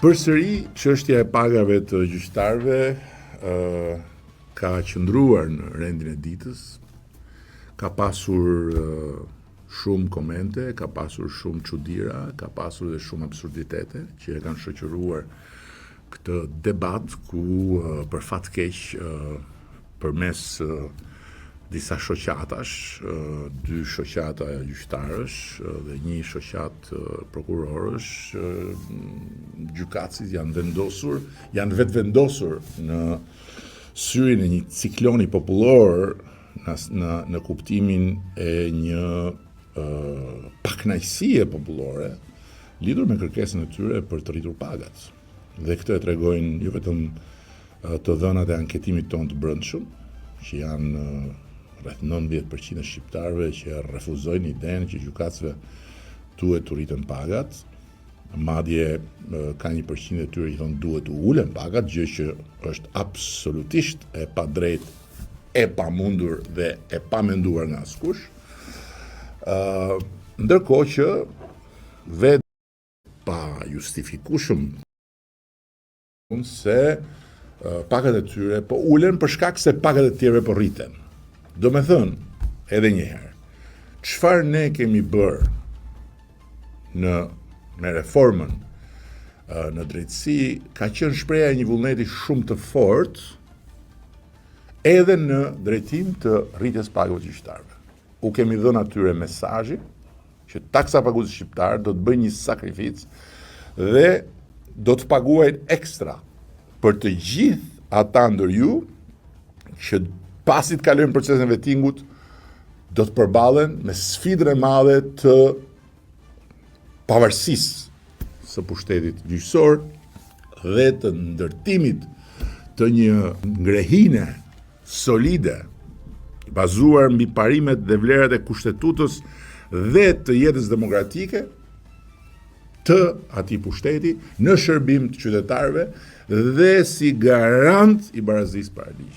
Përsëri, çështja e pagave të gjyqtarëve ka qëndruar në rendin e ditës, ka pasur shumë komente, ka pasur shumë çuditëra, ka pasur dhe shumë absurditete që e kanë shoqëruar këtë debat ku për fat keq përmes disa shoqatash, dy shoqata gjyqtarësh dhe një shoqat prokurorësh, gjykatësit janë vetvendosur në syrin e një cikloni popullor në kuptimin e një pakënaqësie popullore lidhur me kërkesën e tyre për të rritur pagat. Dhe këtë e tregojnë jo vetëm të dhënat e anketimit tonë të brendshëm, që janë rreth 90% e shqiptarëve që refuzojnë idenë që gjykatësve duhet të rriten pagat, madje ka 1% e tyre që thonë duhet të ulen pagat, gjë që është absolutisht e padrejtë, e pamundur dhe e pamenduar nga askush. Ndërkohë që vetë pa justifikueshëm se pagat e tyre po ulen për shkak se pagat e tjerëve po rriten. Do me thënë, edhe një herë, çfarë ne kemi bërë me reformën në drejtësi ka qenë shpreha e një vullneti shumë të fortë edhe në drejtim të rritjes pagave të gjyqtarëve. U kemi dhënë atyre mesazhin që taksa paguesi shqiptar do të bëjë një sakrificë dhe do të paguajnë ekstra për të gjithë ata ndër ju që pasi të kalojnë procesin e vettingut do të përballen me sfidën e madhe të pavarësisë së pushtetit gjyqësor dhe të ndërtimit të një ngrehine solide bazuar mbi parimet dhe vlerat e kushtetutës dhe të jetës demokratike të atij pushteti në shërbim të qytetarëve dhe si garant i barazisë para ligjit.